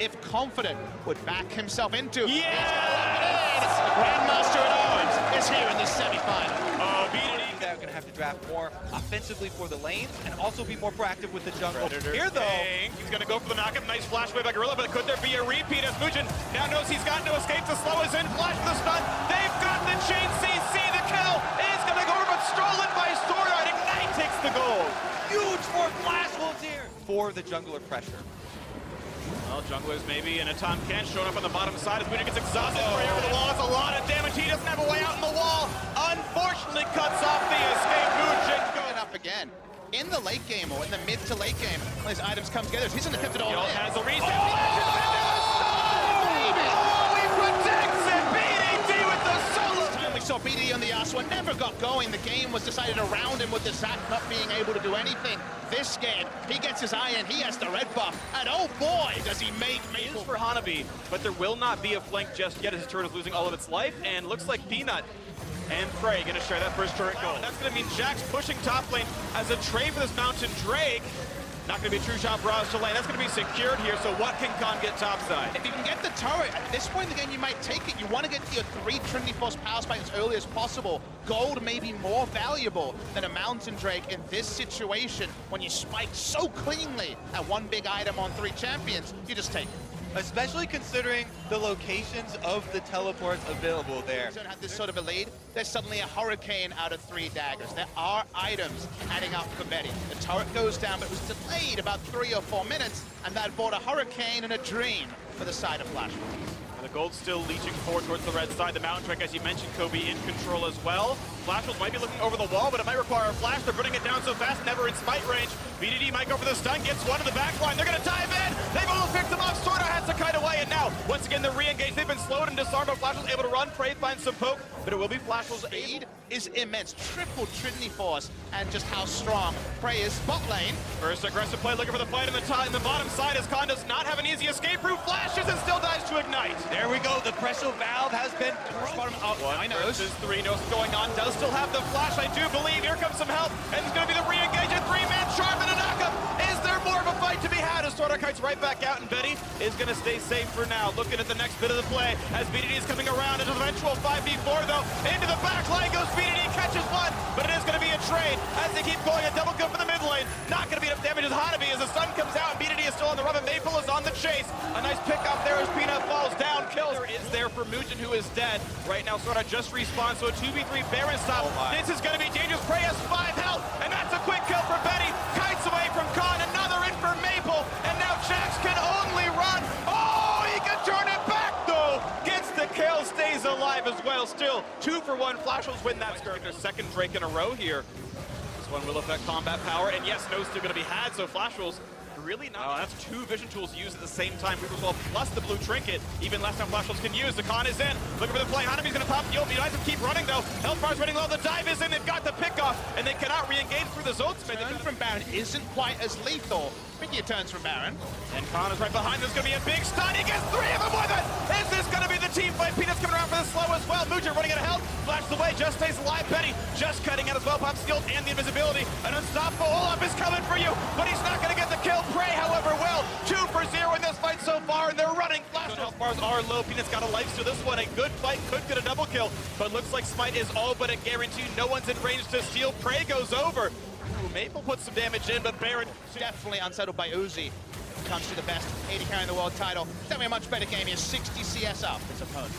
if confident, would back himself into. Yes! The Grandmaster at Arms is here in the semi-final. Oh, BDD. They're going to have to draft more offensively for the lanes and also be more proactive with the jungle. Predator. Here, though, He's going to go for the knockup. Nice flash away by Gorilla, but could there be a repeat as Mugen now knows he's got no escape to slow us in. Flash for the stun. They've got the chain CC. The kill is going to go over, but stolen by Swordart. Ignite takes the goal. huge for Flash Wolves here for the jungler pressure. Well, junglers maybe, and Atom Ken showing up on the bottom side as Mugen gets exhausted. Right over the wall. That's a lot of damage. He doesn't have a way out in the wall. Unfortunately, cuts off the escape. Mugen going Up again. In the late game, or in the mid to late game, when these items come together, he's going to keep it all in. has a reset. He protects it. BDD with the solo. This time we saw BDD on the Yasuo, never got going. The game was decided around him with the Zac not being able to do anything. This game, he gets his eye in, he has the red buff, and oh boy, does he make Maple. For Hanabi, but there will not be a flank just yet as his turret is losing all of its life, and looks like Peanut and Frey going to share that first turret goal. And that's going to mean Jax pushing top lane as a trade for this Mountain Drake. Not going to be a true shot barrage to lane. That's going to be secured here, so what can Khan get topside? If you can get the turret, at this point in the game, you might take it. You want to get your 3 Trinity Force power spikes as early as possible. Gold may be more valuable than a Mountain Drake in this situation. When you spike so cleanly at one big item on 3 champions, you just take it. Especially considering the locations of the teleports available there. Don't have this sort of a lead. There's suddenly a hurricane out of 3 daggers. There are items adding up for Betty. The turret goes down, but it was delayed about 3 or 4 minutes, and that brought a hurricane and a dream for the side of Flash. The gold's still leeching forward towards the red side. The Mountain Drake, as you mentioned, Kobe, in control as well. Flash Wolves might be looking over the wall, but it might require a flash. They're putting it down so fast, never in smite range. BDD might go for the stun, gets one to the back line. They're going to dive in. They've almost picked them off. Sorta has to kite away, and now, once again, they're re-engaged. They've been slowed and disarmed, but Flash Wolves able to run. Prey finds some poke, but it will be Flash Wolves' Speed is immense. Triple Trinity Force, and just how strong Prey is. Spot lane. First aggressive play, looking for the fight in the bottom side, as Khan does not have an easy escape route. Flashes and still dies to ignite. There we go. The pressure valve has been Bottom up. I know. Versus 3, knows what's going on. Does still have the flash, I do believe. Here comes some help, and it's going to be the re-engage. A 3-man charm and a knockup. Is there more of a fight to be had? As Swordart kites right back out, and Betty is going to stay safe for now. Looking at the next bit of the play, as BDD is coming around into the eventual 5v4, though. Into the back line goes BDD, catches one, but it is going to be a trade as they keep going. A double kill for the mid lane. Not going to be enough damage as Hanabi, as the sun comes out, and BDD is still on the run, and Maple is on the chase. A nice pick up there as Peanut falls down. Kills is there for Mugen, who is dead. Right now, Swordart just respawned, so a 2v3 Baron stop. This is going to be dangerous. Prey has 5 health, and that's a quick kill for Betty. Kites away from Khan, another in for Maple, and now Jax can only run. Oh, he can turn it back, though. Gets the kill, stays alive as well. Still 2 for 1. Flash Wolves win that score. Their second Drake in a row here. This one will affect combat power, and yes, no still going to be had, so Flash Wolves really not. Oh, that's 2 vision tools used at the same time. Reaper's Wall plus the blue trinket. Even less time Flash Wolves can use. The Khan is in. Looking for the play. Hanabi's going to pop the ult. United keep running, though. Hellfire's running low. The dive is in. They've got the pick off, and they cannot re-engage through the ultimate. The turn from Baron isn't quite as lethal. Picking your turns from Baron. And Khan is right behind. There's going to be a big stun. He gets 3 of them with it. Is this going to be the team fight? Peanut's coming around for the slow as well. Mugen running out of health. Flashes away. Just stays alive. Betty just cutting out as well. Pops the ult and the invisibility. An unstoppable Olaf is coming for you, but he's not going to get the kill. Prey, however, will. 2 for 0 in this fight so far, and they're running. Flash health bars are low. Peanut's got a life steal. This one, a good fight. Could get a double kill, but looks like Smite is all but a guarantee. No one's in range to steal. Prey goes over. Ooh, Maple puts some damage in, but Baron Definitely unsettled by Uzi. Comes to the best 80 carrying the world title. Definitely a much better game. He has 60 CS up his opponent.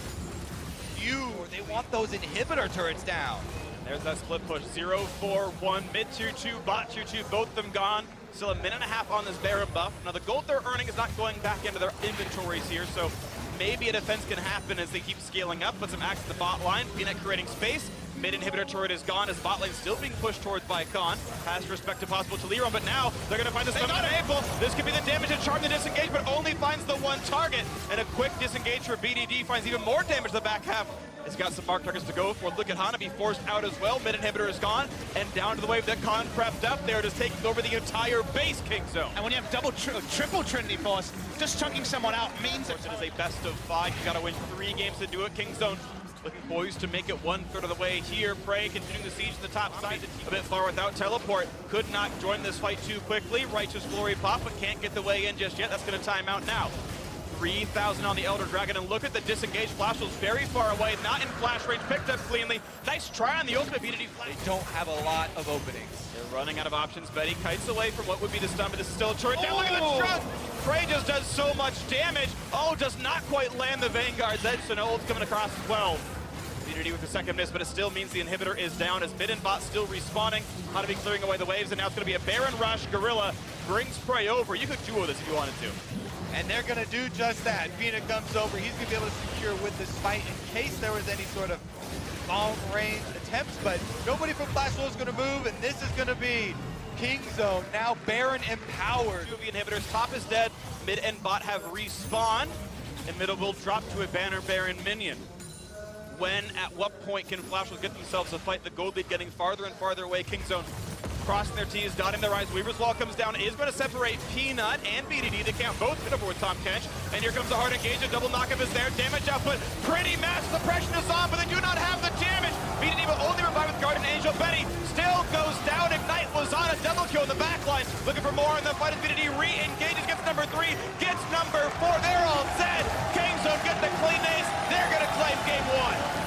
They want those inhibitor turrets down. There's that split push. 0-4-1, mid 2-2, bot 2-2, both of them gone. Still a minute and a half on this Baron buff. Now the gold they're earning is not going back into their inventories here, so maybe a defense can happen as they keep scaling up. Put some axe to the bot line. Peanut creating space. Mid inhibitor turret is gone as bot lane still being pushed towards by Khan. Has respect to possible to Leron, but now they're going to find the stun on Maple. This could be the damage and charm the disengage, but only finds the one target. And a quick disengage for BDD finds even more damage to the back half. It's got some mark targets to go for. Look at Hanabi forced out as well. Mid inhibitor is gone, and down to the wave that Khan prepped up there, just taking over the entire base King Zone. And when you have triple Trinity Force, just chunking someone out means it is a best of 5. You got to win 3 games to do it. King Zone looking poised to make it 1/3 of the way here. Prey continuing the siege to the top side. A bit far without teleport. Could not join this fight too quickly. Righteous Glory pop, but can't get the way in just yet. That's going to time out now. 3,000 on the Elder Dragon, and look at the disengaged Flash Wolves very far away, not in flash range, picked up cleanly. Nice try on the ultimate BDD flash. They don't have a lot of openings. They're running out of options. Betty kites away from what would be the stun, but it's still a turret down. Look at the truck! Prey just does so much damage. Oh, does not quite land the Vanguard's edge, so no ult's coming across as well. BDD with the second miss, but it still means the inhibitor is down as mid and bot still respawning. How to be clearing away the waves, and now it's going to be a Baron rush. Gorilla brings Prey over. You could duo this if you wanted to. And they're going to do just that. Vina comes over. He's going to be able to secure with this fight in case there was any sort of long-range attempts, but nobody from Flash Wolves is going to move, and this is going to be King Zone, now Baron empowered. Two of the inhibitors, top is dead, mid and bot have respawned, and middle will drop to a Banner Baron minion. When, at what point can Flash Wolves get themselves a fight? The gold lead getting farther and farther away. King Zone crossing their T's, dotting their I's. Weaver's Wall comes down, is going to separate Peanut and BDD. They can't both hit over with Tom Kench. And here comes the hard engage, a double knockup is there. Damage output, pretty massive. Suppression is on, but they do not have the damage. BDD will only revive with Guardian Angel. Betty still goes down. Ignite was on a double kill in the backline. Looking for more in the fight as BDD re-engages, gets number 3, gets number 4. They're all set. King Zone get the clean ace. They're going to claim game 1.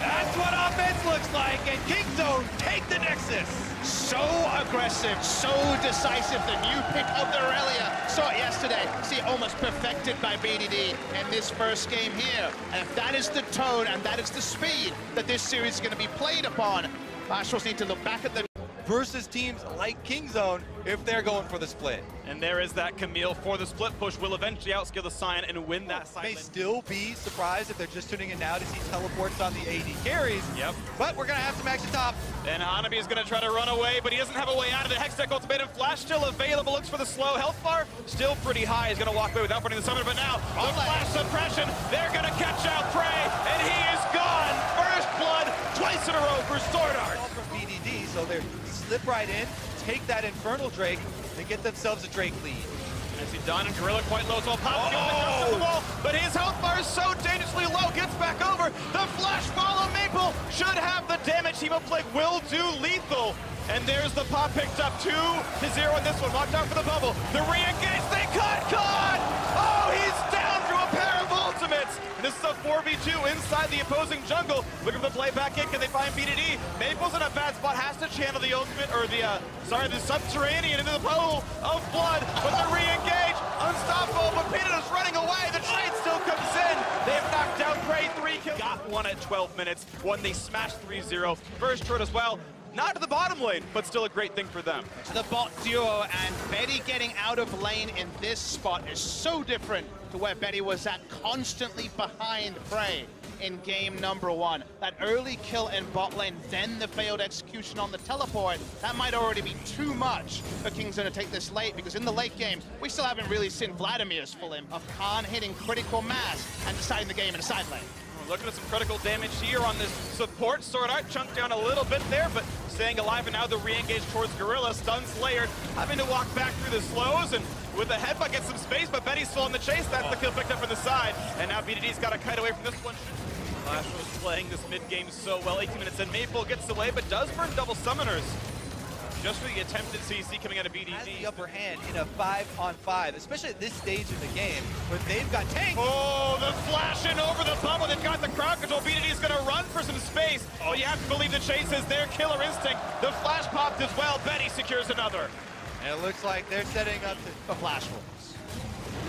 That's what offense looks like, and King Zone take the Nexus. So aggressive, so decisive. The new pick of the Aurelia. Saw it yesterday. See, almost perfected by BDD in this first game here. And if that is the tone and that is the speed that this series is going to be played upon, Flash Wolves need to look back at the versus teams like King Zone if they're going for the split. And there is that Camille for the split push. Will eventually outscale the Scion and win that side. May still be surprised if they're just tuning in now to see teleports on the AD carries. Yep. But we're going to have some action top. And Hanabi is going to try to run away, but he doesn't have a way out of it. Hextech Ultimatum Flash still available. Looks for the slow. Health bar still pretty high. He's going to walk away without burning the summoner, but now the flash suppression. They're going to catch out Prey, and he is gone. First blood twice in a row for Sword Art. From BDD, so they slip right in, take that Infernal Drake, and get themselves a Drake lead. And see Don and Gorilla quite low, so I'll pop the wall, but his health bar is so dangerously low, gets back over. The flash follow Maple should have the damage. Team of Plague will do lethal. And there's the pop picked up 2-0 in this one. Locked out for the bubble. The re-engage, they caught! Oh, he's down through a pair of ultimates. And this is a 4v2 inside the opposing jungle. Looking for the play back in. Can they find BDD? Maple's in a bad spot. Has to channel the ultimate, or the subterranean into the pool of blood. But the re-engage, unstoppable. But Peanut is running away. The trade still comes in. They have knocked down Prey. 3 kills. Got one at 12 minutes. One they smashed 3-0. First turret as well. Not to the bottom lane, but still a great thing for them. The bot duo, and Betty getting out of lane in this spot is so different to where Betty was at, constantly behind Prey in game number 1. That early kill in bot lane, then the failed execution on the teleport, that might already be too much for King Zone to take this late, because in the late game, we still haven't really seen Vladimir's full imp of Khan hitting critical mass and deciding the game in a side lane. Looking at some critical damage here on this support. Sword Art chunked down a little bit there, but staying alive, and now the re-engage towards Gorilla. Stuns layered, having to walk back through the slows, and with a headbutt gets some space, but Betty's still in the chase. That's the kill picked up from the side, and now BDD's got to kite away from this one. Flash was playing this mid-game so well. 18 minutes in, Maple gets away, but does burn double summoners. Just for the attempted CC coming out of BDD. Has the upper hand in a 5-on-5, especially at this stage in the game, where they've got tanks. Oh, the flash in over the bubble. They've got the crowd control. BDD is going to run for some space. Oh, you have to believe the chase is their killer instinct. The flash popped as well. Betty secures another. And it looks like they're setting up the Flash Wolves.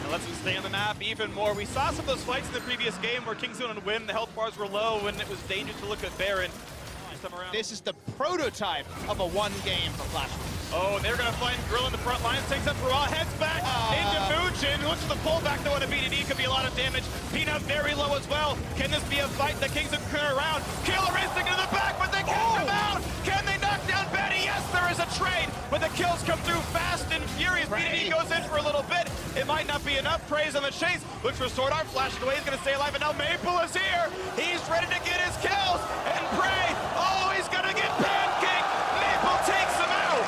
And lets them stay on the map even more. We saw some of those fights in the previous game where King Zone would win. The health bars were low, and it was dangerous to look at Baron. This is the prototype of a one game for Flash Wolves. Oh, they're going to find Grill in the front lines. Takes up Raw, heads back into Muchin. Looks for the pullback, though, on a BDD. Could be a lot of damage. Peanut very low as well. Can this be a fight? The Kings have turned around. Killer Instinct into the back, but they catch him out. Can they knock down Betty? Yes, there is a trade, but the kills come through fast and furious. BDD goes in for a little bit. It might not be enough. Praise on the chase. Looks for Sword Art. Flashing away. He's going to stay alive, and now Maple is here. He's ready to get his kills. And Prey, oh, he's going to get pancaked. Maple takes him out.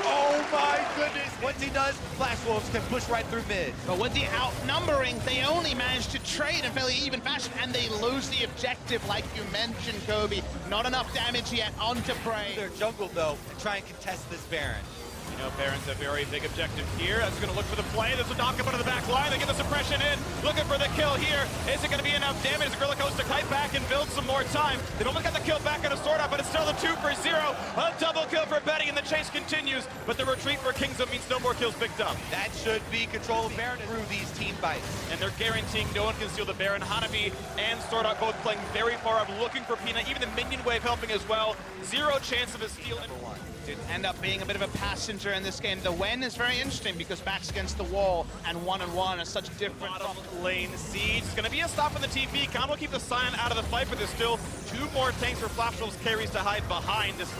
Oh my goodness. Once he does, Flash Wolves can push right through mid. But with the outnumbering, they only manage to trade in fairly even fashion, and they lose the objective, like you mentioned, Kobe. Not enough damage yet onto Prey. Their jungle, though, and try and contest this Baron. You know, Baron's a very big objective here. That's going to look for the play. There's a knock-up under the back line. They get the suppression in. Looking for the kill here. Is it going to be enough damage? The Gorilla goes to kite back and build some more time. They've only got the kill back on a sword out, but it's still a 2 for 0. A double kill for Betty, and the chase continues. But the retreat for Kingzone means no more kills picked up. That should be control of Baron through these team fights. And they're guaranteeing no one can steal the Baron. Hanabi and Swordart both playing very far up, looking for Peanut. Even the minion wave helping as well. Zero chance of a steal. Did end up being a bit of a passenger in this game. The Wen is very interesting because backs against the wall and 1-on-1 are such different. Bottom lane siege. It's going to be a stop on the TP. Khan will keep the Scion out of the fight, but there's still 2 more tanks for Flash Wolves carries to hide behind. This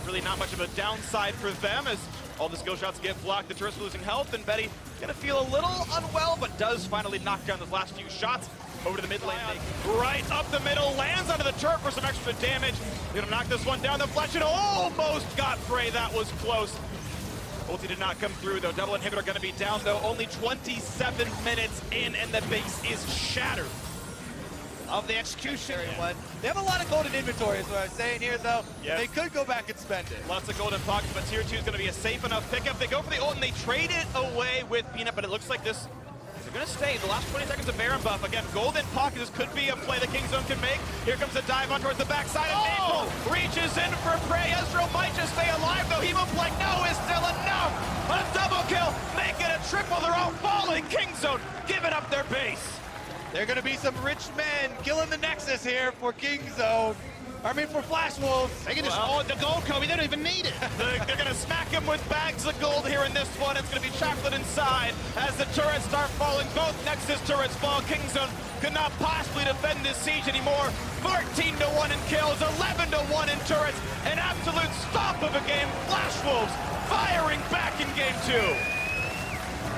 really not much of a downside for them as all the skill shots get blocked. The turret's losing health, and Betty going to feel a little unwell, but does finally knock down those last few shots. Over to the mid lane, right up the middle, lands onto the turret for some extra damage. They're gonna knock this one down. The flash, it almost got Prey. That was close. Ulti did not come through though. Double inhibitor gonna be down though. Only 27 minutes in, and the base is shattered. Of the execution. One. They have a lot of golden inventory, is what I'm saying here, though. Yep. They could go back and spend it. Lots of golden pockets, but tier 2 is gonna be a safe enough pickup. They go for the ult and they trade it away with Peanut, but it looks like this. They're going to stay. The last 20 seconds of Baron buff. Again, golden pockets could be a play the Kingzone can make. Here comes a dive on towards the backside, and Maple reaches in for Prey. Ezreal might just stay alive, though. Hemoflex, no, is still enough. A double kill, make it a triple. They're all falling. Kingzone giving up their base. They're going to be some rich men killing the Nexus here for Kingzone. For Flash Wolves. They can just hoard the gold, Kobe. They don't even need it. They're going to smack him with bags of gold here in this one. It's going to be chocolate inside as the turrets start falling. Both Nexus turrets fall. Kingzone could not possibly defend this siege anymore. 14-1 in kills, 11-1 in turrets. An absolute stomp of a game. Flash Wolves firing back in game 2.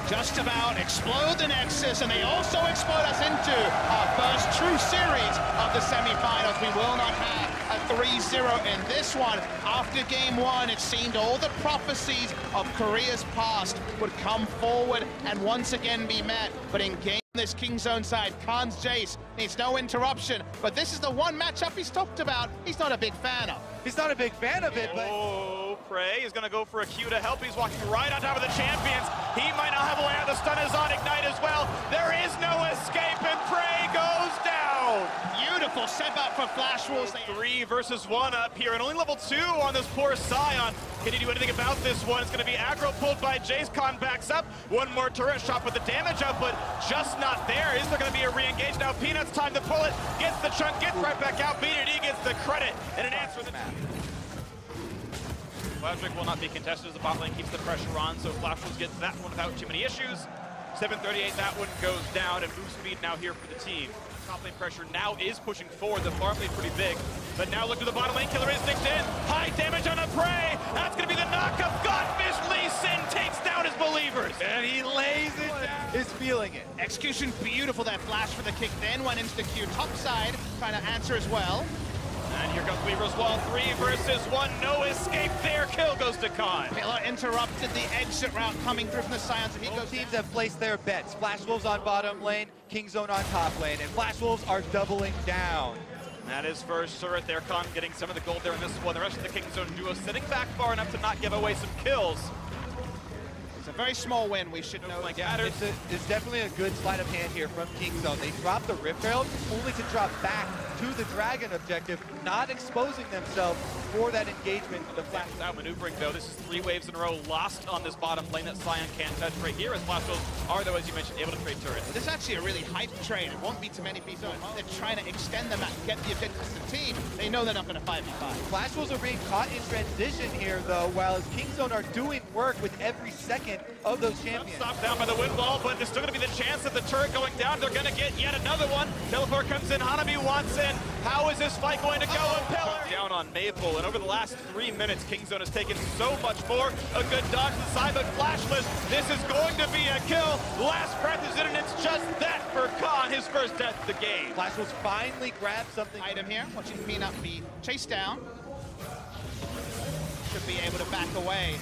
Just about explode the Nexus, and they also explode us into our first true series of the semifinals. We will not have a 3-0 in this one. After game 1, it seemed all the prophecies of Korea's past would come forward and once again be met. But in game this Kingzone side, Khan's Jace needs no interruption. But this is the one matchup he's talked about. He's not a big fan of. He's not a big fan of it, but... Prey is going to go for a Q to help. He's walking right on top of the champions. He might not have a way out. The stun is on Ignite as well. There is no escape, and Prey goes down. Beautiful setup for Flash Wolves. 3 versus 1 up here, and only level 2 on this poor Scion. Can he do anything about this one? It's going to be aggro pulled by Jace. Khan backs up. One more turret shot, but the damage output just not there. Is there going to be a re-engage? Now Peanut's time to pull it. Gets the chunk, gets right back out. BDD gets the credit and an answer to the map. Logic will not be contested as the bot lane keeps the pressure on, so Flash Wolves gets that one without too many issues. 7:38, that one goes down, and boost speed now here for the team. Top lane pressure now is pushing forward. The farm lane pretty big, but now look to the bottom lane. Killer is nicked in. High damage on a Prey. That's going to be the knockup. Godfish Lee Sin takes down his believers. And he lays it down. He's feeling it. Execution beautiful, that flash for the kick, then went into the Q top side, trying to answer as well. And here comes Weaver's Wall, 3 versus 1, no escape there, kill goes to Khan. Pillar interrupted the exit route coming through from the Scions, and he Both teams have placed their bets. Flash Wolves on bottom lane, Kingzone on top lane, and Flash Wolves are doubling down. That is first turret there, Khan getting some of the gold there in this one. The rest of the Kingzone duo sitting back far enough to not give away some kills. It's a very small win, we should know. It's definitely a good sleight of hand here from Kingzone. They dropped the Rift Herald only to drop back to the Dragon objective, not exposing themselves for that engagement. The Flash out maneuvering though. This is 3 waves in a row lost on this bottom lane that Scion can't touch right here, as Flash Wolves are, though, as you mentioned, able to trade turrets. This is actually a really hyped trade. It won't be too many people. They're trying to extend the map, get the objectives to the team. They know they're not going to 5v5. Flash Wolves are being caught in transition here, though, while Kingzone are doing work with every second of those champions. Stopped down by the wind wall, but there's still going to be the chance of the turret going down. They're going to get yet another one. Teleport comes in. Hanabi wants in. How is this fight going to go? A pillar down on Maple, and over the last 3 minutes, Kingzone has taken so much more. A good dodge to the side, but flashless. This is going to be a kill. Last breath is in, and it's just that for Khan, his first death of the game. Flash Wolves finally grabbed something. Item here, watching Peanut be chased down. Should be able to back away.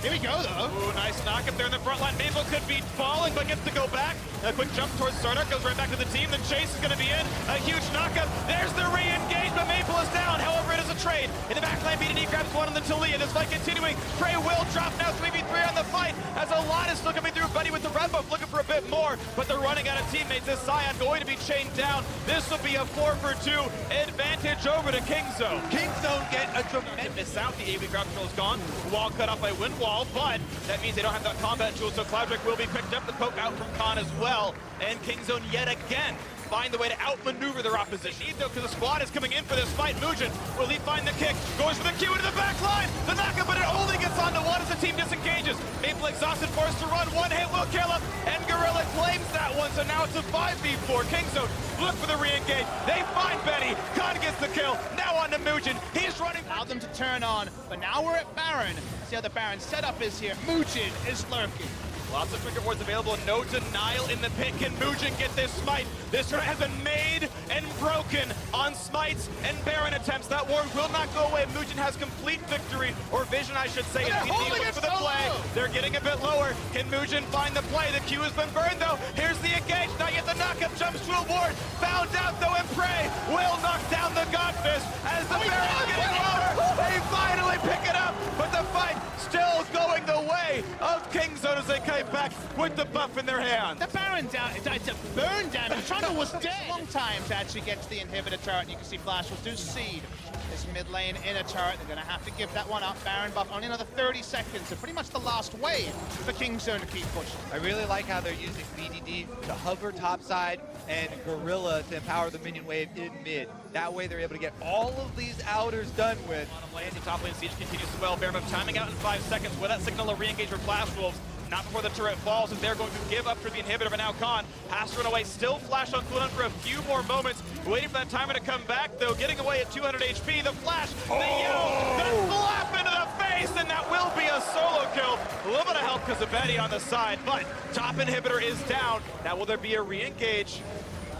Here we go, though. Ooh, nice knock up there in the front line. Maple could be falling, but gets to go back. A quick jump towards Sarnak, goes right back to the team. The chase is going to be in. A huge knockup. There's the re-engage, but Maple is down. However, it is a trade. In the backline, BDD grabs one on the Talia. This fight continuing. Prey will drop now 3v3 on the fight, as a lot is still coming through. Buddy with the red buff looking for a bit more, but they're running out of teammates. This Scion going to be chained down. This will be a 4-for-2 advantage over to Kingzone. Kingzone get a tremendous Miss out. The AV ground control is gone. Wall cut off by Windwall, but that means they don't have that combat tool, so Cloudrick will be picked up. The poke out from Khan as well, and Kingzone yet again find the way to outmaneuver their opposition. Though, because the squad is coming in for this fight. Mujin, will he find the kick? Goes for the Q into the back line. The knockup, but it only gets onto one as the team disengages. Maple exhausted, forced to run. One hit will kill him, and Gorilla claims that one, so now it's a 5v4. Kingzone look for the re-engage. They find Benny. Khan gets the kill. Now on to Mujin. He's running. Allowed them to turn on, but now we're at Baron. See how the Baron setup is here. Mujin is lurking. Lots of trigger wards available, no denial in the pit. Can Mujin get this smite? This turret has been made and broken on smites and Baron attempts. That ward will not go away. Mujin has complete victory, or vision I should say. They're holding it for the play. low. They're getting a bit lower. Can Mujin find the play? The Q has been burned though. Here's the engage, not yet the knockup, jumps to a ward. Found out though, and Prey will knock down the Godfist as the Baron's getting lower. They finally pick it up, but the fight still going the way of Kingzone as they kite back with the buff in their hand. The Baron down, it's a burn damage. Trundle was dead. Long time to actually get to the inhibitor turret. You can see Flash will do seed this mid lane inner turret. They're going to have to give that one up. Baron buff only another 30 seconds. So pretty much the last wave for Kingzone to keep pushing. I really like how they're using BDD to hover topside and Gorilla to empower the minion wave in mid. That way they're able to get all of these outers done with. Bottom lane, the top lane siege continues as well. Baron timing out in 5 seconds. Will that signal a re-engage for Flash Wolves? Not before the turret falls, and they're going to give up for the inhibitor, but now Khan has to run away. Still Flash on cooldown for a few more moments. Waiting for that timer to come back, though. Getting away at 200 HP. The Flash, the yell, the slap into the face, and that will be a solo kill. A little bit of help because of Betty on the side, but top inhibitor is down. Now will there be a re-engage?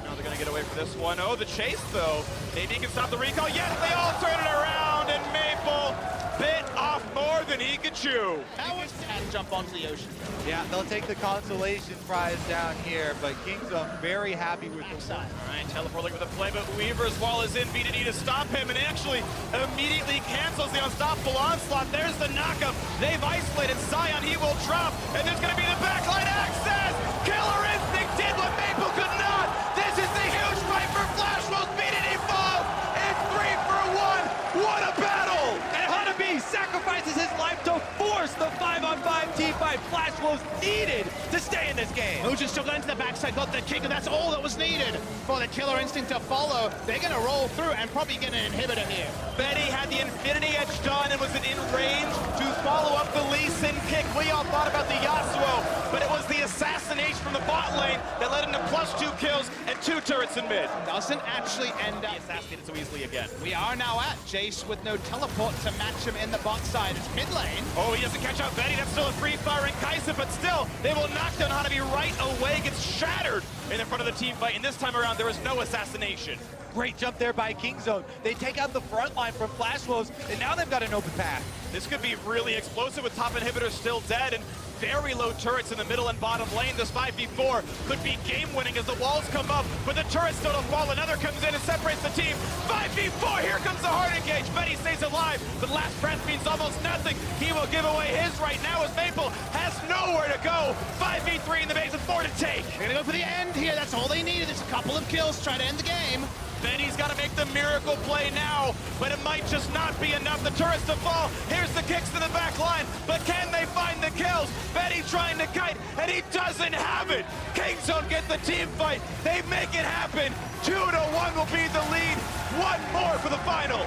No, they're going to get away for this one. Oh, the chase, though. Maybe he can stop the recall. Yes, they all turn it around, and Maple bit off more than he could chew. That was and jump onto the ocean. Yeah, they'll take the consolation prize down here, but Kingzone very happy with the Side. All right, teleport looking for the play, but Weaver's wall is in. BDD to stop him, and actually immediately cancels the unstoppable onslaught. There's the knockup. They've isolated Scion. He will drop, and there's going to be the backline access. Killer Instinct did what Maple could not. This is the huge fight for Flash Wolves. BDD falls. It's 3 for 1. What a battle! And Hanabi sacrifices his life to force the 5-on-5 team fight Flash Wolves needed to stay in this game. Mujin still got into the backside, got the kick, and that's all that was needed for the Killer Instinct to follow. They're going to roll through and probably get an inhibitor here. Betty had the Infinity Edge done and was in range to follow up the Lee Sin kick. We all thought about the Yasuo, but it was the assassination from the bot lane that led into +2 kills and 2 turrets in mid. Doesn't actually end up. He assassinated so easily again. We are now at Jace with no teleport to match him in the bot side. It's mid lane. Oh, he doesn't catch out Betty. That's still a free firing Kaisa, but still, they will knock down Hanabi right away. Gets shattered in the front of the team fight, and this time around, there is no assassination. Great jump there by Kingzone. They take out the front line from Flash Wolves, and now they've got an open path. This could be really explosive with top inhibitors still dead and very low turrets in the middle and bottom lane. This 5v4 could be game-winning as the walls come up, but the turrets still don't fall. Another comes in and separates the team. 5v4, here comes the hard engage. Betty stays alive, but last breath means almost nothing. He will give away his right now as Maple has nowhere to go. 5v3 in the base with 4 to take. They're going to go for the end here. That's all they needed. It's a couple of kills. Try to end the game. Betty's got to make the miracle play now, but it might just not be enough. The turrets to fall. Here's the kicks to the back line, but can they find the kills? Betty trying to kite, and he doesn't have it. Kingzone get the team fight. They make it happen. 2-1 will be the lead. One more for the final.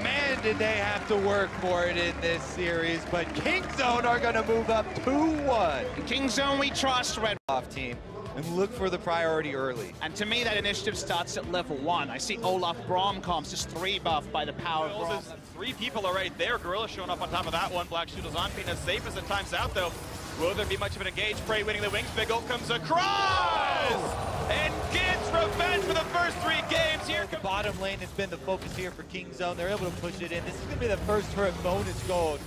Man, did they have to work for it in this series, but Kingzone are going to move up 2-1. Kingzone we trust, Red. Off team and look for the priority early. And to me, that initiative starts at level 1. I see Olaf Bromcom's just 3 buff by the power of Brom. 3 people are right there. Gorilla showing up on top of that one. Black Shootles on being as safe as it times out, though. Will there be much of an engage? Prey winning the wings. Big ult comes across! And gets revenge for the first 3 games. Here The bottom lane has been the focus here for KingZone. They're able to push it in. This is going to be the first turret bonus gold.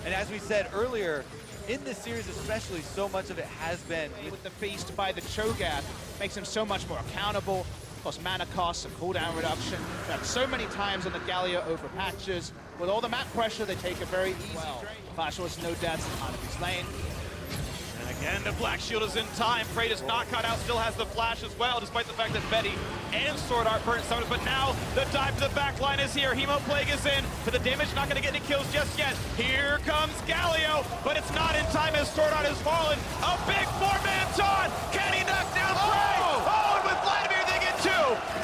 And as we said earlier, in this series especially, so much of it has been with the feast by the Cho'Gath. Makes him so much more accountable. Plus mana costs and cooldown reduction. That so many times on the Galio over patches. With all the map pressure, they take a very easy drain. Flash was no deaths out of his lane. And again, the Black Shield is in time. Frey does not cut out, still has the flash as well, despite the fact that Betty and Sword Art burnt some. But now the dive to the back line is here. Hemo Plague is in, but the damage not going to get any kills just yet. Here comes Galio, but it's not in time as Sword Art has fallen. A big 4-man taunt. Can he knock down Frey? Oh, and with Vladimir they get 2.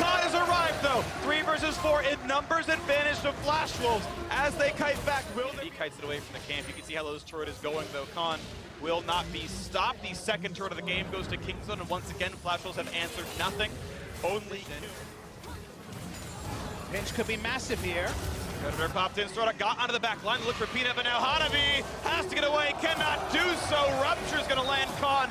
Khan has arrived though. 3 versus 4 in numbers advantage to Flash Wolves as they kite back. He kites it away from the camp. You can see how those turret is going though. Khan will not be stopped. The second turret of the game goes to KingZone, and once again, Flash Wolves have answered nothing. Only Pinch could be massive here. Predator popped in, Sorta got onto the back line, look for Peanut, but now Hanabi has to get away, cannot do so. Rupture's gonna land Khan.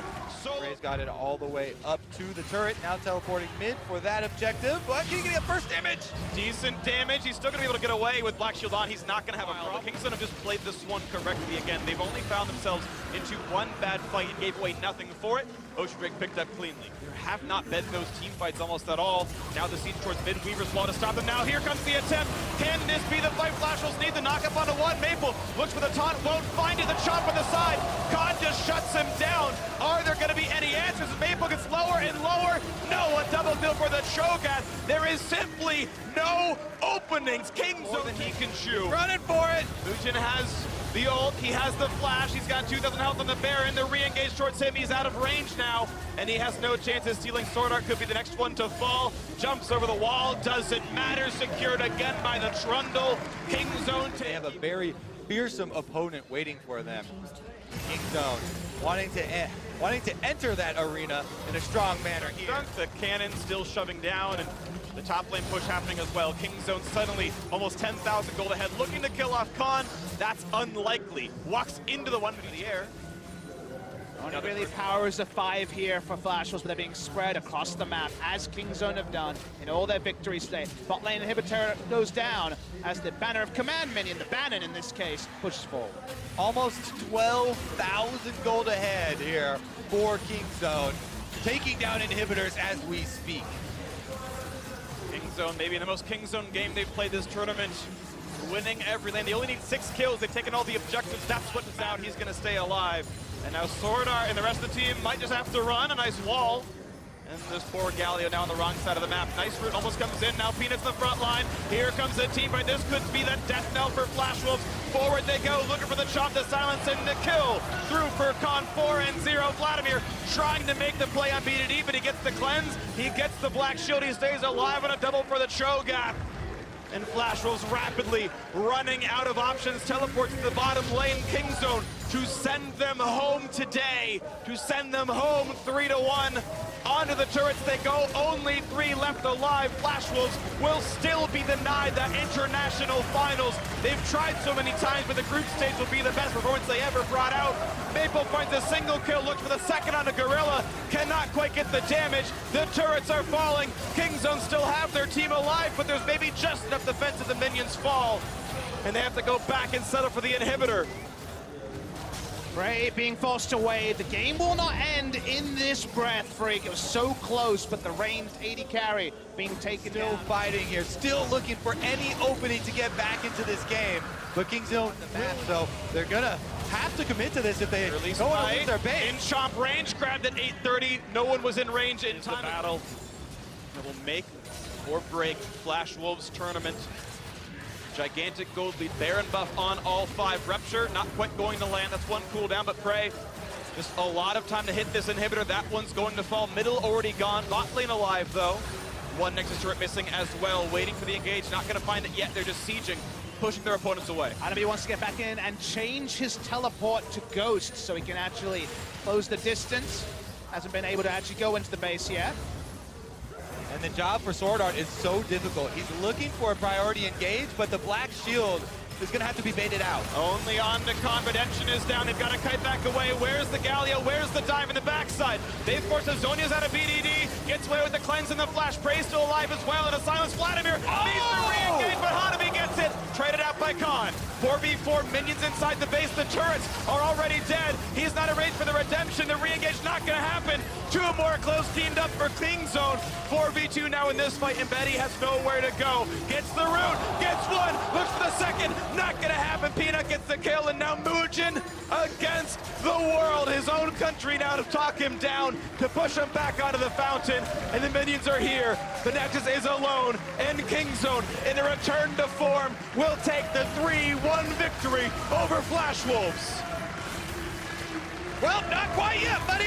Frey's got it all the way up to the turret, now teleporting mid for that objective, but can he get first damage? Decent damage, he's still gonna be able to get away with Black Shield on, he's not gonna have a problem. KingZone have just played this one correctly again. They've only found themselves into one bad fight and gave away nothing for it. Ocean Drake picked up cleanly. There have not been those team fights almost at all. Now the siege towards mid, Weaver's wall to stop them. Now here comes the attempt. Can this be the fight? Flash Wolves need the knock-up onto one. Maple looks for the taunt, won't find it. The chop on the side. Khan just shuts him down. Are there gonna be any answers? Maple gets lower and lower. No, a double kill for the Cho'Gath. There is simply no openings. KingZone more than he can chew. Running for it. Mugen has the ult, he has the flash, he's got 2,000 health on the Baron, the re-engage towards him, he's out of range now, and he has no chance of stealing Sword Art, could be the next one to fall, jumps over the wall, doesn't matter, secured again by the Trundle. KingZone, they have a very fearsome opponent waiting for them. KingZone wanting to enter that arena in a strong manner here. The cannon still shoving down, and the top lane push happening as well. KingZone suddenly almost 10,000 gold ahead, looking to kill off Khan. That's unlikely. Walks into the one in the air. Only really powers of 5 here for Flash Wolves, but they're being spread across the map, as KingZone have done in all their victories today. Bot lane inhibitor goes down as the Banner of Command minion, the Bannon in this case, pushes forward. Almost 12,000 gold ahead here for KingZone, taking down inhibitors as we speak. KingZone, maybe the most KingZone game they've played this tournament. Winning every lane. They only need 6 kills. They've taken all the objectives. That's what is out. He's going to stay alive. And now Sword Art and the rest of the team might just have to run. A nice wall. And this poor Galio now on the wrong side of the map. Nice route almost comes in. Now Peanut's in the front line. Here comes the team fight. This could be the death knell for Flash Wolves. Forward they go, looking for the chop, the silence, and the kill. Through for Khan, 4-0. Vladimir trying to make the play on BDD, but he gets the cleanse. He gets the Black Shield. He stays alive on a double for the Cho'Gath. And Flash Wolves rapidly running out of options. Teleports to the bottom lane. KingZone to send them home today. To send them home 3-1. Onto the turrets they go. Only 3 left alive. Flash Wolves will still be denied that international finals. They've tried so many times, but the group stage will be the best performance they ever brought out. Maple finds a single kill, looks for the second on the Gorilla. Cannot quite get the damage. The turrets are falling. KingZone still have their team alive, but there's maybe just enough defense that the minions fall. And they have to go back and settle for the inhibitor. Frey being forced away. The game will not end in this breath, Freak. It was so close, but the ranged 80 carry being taken Still down. fighting here, still looking for any opening to get back into this game. But KingZone the map, so they're gonna have to commit to this if they don't want to lose their base. In chomp range, grabbed at 8:30. No one was in range in time. The battle that will make or break Flash Wolves tournament. Gigantic gold lead, Baron buff on all 5. Rupture, not quite going to land. That's 1 cooldown, but Prey, just a lot of time to hit this inhibitor. That one's going to fall. Middle already gone. Bot lane alive, though. 1 Nexus turret missing as well. Waiting for the engage. Not going to find it yet. They're just sieging, pushing their opponents away. Hanabi wants to get back in and change his teleport to Ghost so he can actually close the distance. Hasn't been able to actually go into the base yet. And the job for Sword Art is so difficult. He's looking for a priority engage, but the Black Shield is going to have to be baited out. Only on the Confidential is down. They've got to kite back away. Where's the Galio? Where's the dive in the backside? They force Azonia's out of BDD. Gets away with the cleanse and the flash. Prey's still alive as well. And a silence Vladimir. Needs to re-engage, but Hanabi gets it. Traded out by Khan. 4v4 minions inside the base. The turrets are already dead. He's not arranged for the redemption. The re-engage not going to happen. Two more close teamed up for King Zone. 4v2 now in this fight, and Betty has nowhere to go. Gets the root, gets one, looks for the second. Not going to happen. Peanut gets the kill, and now Mugen against the world. His own country now to talk him down, to push him back onto the fountain. And the minions are here. The Nexus is alone, and King Zone, in a return to form, will take the 3-1 victory over Flash Wolves. Well, not quite yet, buddy.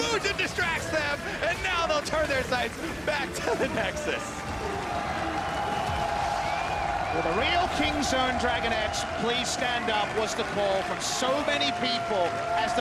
Mugen distracts them, and now they'll turn their sights back to the Nexus. Well, the real King Zone Dragonettes, please stand up, was the call from so many people as the